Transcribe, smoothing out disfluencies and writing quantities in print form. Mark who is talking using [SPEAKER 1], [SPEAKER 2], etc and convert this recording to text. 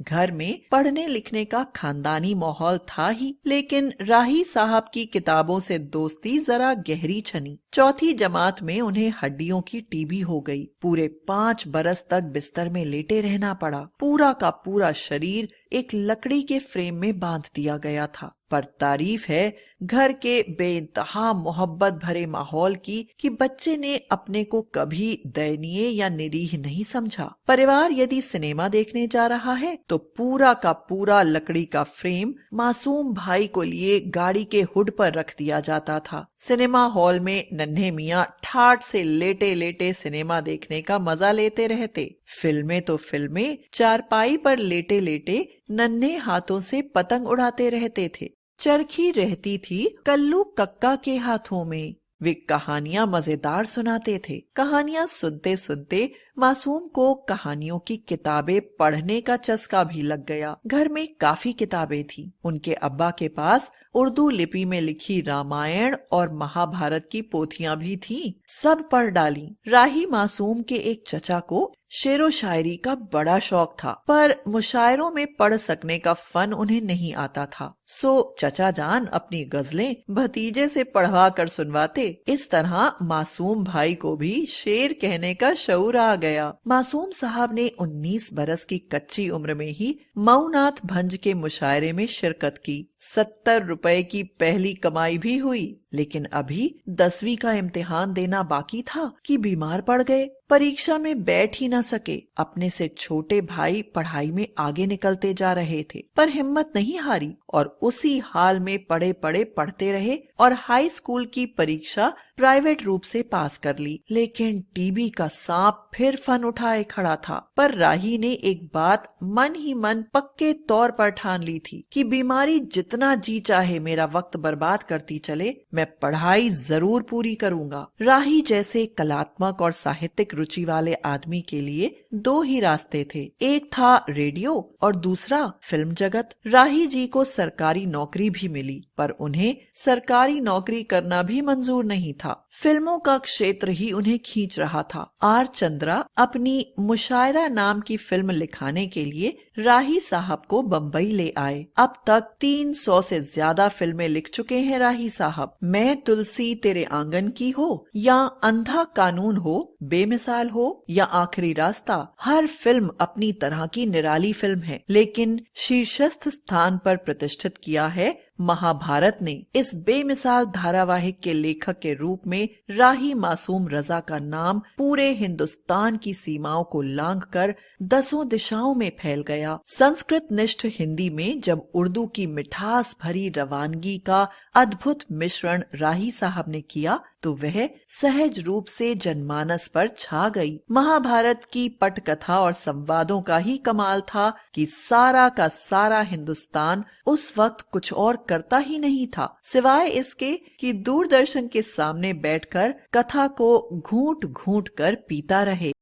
[SPEAKER 1] घर में पढ़ने लिखने का खानदानी माहौल था ही, लेकिन राही साहब की किताबों से दोस्ती जरा गहरी छनी। चौथी जमात में उन्हें हड्डियों की टीबी हो गई। पूरे 5 बरस तक बिस्तर में लेटे रहना पड़ा। पूरा का पूरा शरीर एक लकड़ी के फ्रेम में बांध दिया गया था। पर तारीफ है घर के बेइंतहा मोहब्बत भरे माहौल की कि बच्चे ने अपने को कभी दयनीय या निरीह नहीं समझा। परिवार यदि सिनेमा देखने जा रहा है तो पूरा का पूरा लकड़ी का फ्रेम मासूम भाई को लिए गाड़ी के हुड पर रख दिया जाता था। सिनेमा हॉल में नन्हे मियाँ ठाठ से लेटे लेटे सिनेमा देखने का मजा लेते रहते। फिल्में तो फिल्में, चारपाई पर लेटे लेटे नन्हे हाथों से पतंग उड़ाते रहते थे। चरखी रहती थी कल्लू कक्का के हाथों में। वे कहानियां मजेदार सुनाते थे। कहानियां सुनते सुनते मासूम को कहानियों की किताबें पढ़ने का चस्का भी लग गया। घर में काफी किताबें थी। उनके अब्बा के पास उर्दू लिपि में लिखी रामायण और महाभारत की पोथियां भी थीं। सब पढ़ डाली। राही मासूम के एक चचा को शेरो शायरी का बड़ा शौक था, पर मुशायरों में पढ़ सकने का फन उन्हें नहीं आता था। सो चचा जान अपनी गजलें भतीजे से पढ़वा कर सुनवाते। इस तरह मासूम भाई को भी शेर कहने का शऊर आ गया। मासूम साहब ने 19 बरस की कच्ची उम्र में ही मऊनाथ भंज के मुशायरे में शिरकत की। 70 रुपए की पहली कमाई भी हुई। लेकिन अभी 10वीं का इम्तिहान देना बाकी था कि बीमार पड़ गए। परीक्षा में बैठ ही न सके। अपने से छोटे भाई पढ़ाई में आगे निकलते जा रहे थे, पर हिम्मत नहीं हारी और उसी हाल में पढ़े पढ़े पढ़ते रहे और हाई स्कूल की परीक्षा प्राइवेट रूप से पास कर ली। लेकिन टीबी का सांप फिर फन उठाए खड़ा था। पर राही ने एक बात मन ही मन पक्के तौर पर ठान ली थी कि बीमारी जितना जी चाहे मेरा वक्त बर्बाद करती चले, मैं पढ़ाई जरूर पूरी करूंगा। राही जैसे कलात्मक और साहित्यिक रुचि वाले आदमी के लिए 2 ही रास्ते थे। एक था रेडियो और दूसरा फिल्म जगत। राही जी को सरकारी नौकरी भी मिली, पर उन्हें सरकारी नौकरी करना भी मंजूर नहीं था। फिल्मों का क्षेत्र ही उन्हें खींच रहा था। आर चंद्रा अपनी मुशायरा नाम की फिल्म लिखाने के लिए राही साहब को बम्बई ले आए। अब तक 300 से ज्यादा फिल्में लिख चुके हैं राही साहब। मैं तुलसी तेरे आंगन की हो या अंधा कानून हो, बेमिसाल हो या आखिरी रास्ता, हर फिल्म अपनी तरह की निराली फिल्म है। लेकिन शीर्षस्थ स्थान पर प्रतिष्ठित किया है महाभारत ने। इस बेमिसाल धारावाहिक के लेखक के रूप में राही मासूम रजा का नाम पूरे हिंदुस्तान की सीमाओं को लांघकर 10 दिशाओं में फैल गया। संस्कृत निष्ठ हिंदी में जब उर्दू की मिठास भरी रवानगी का अद्भुत मिश्रण राही साहब ने किया तो वह सहज रूप से जनमानस पर छा गई। महाभारत की पटकथा और संवादों का ही कमाल था कि सारा का सारा हिंदुस्तान उस वक्त कुछ और करता ही नहीं था सिवाय इसके कि दूरदर्शन के सामने बैठकर कथा को घूंट घूंट कर पीता रहे।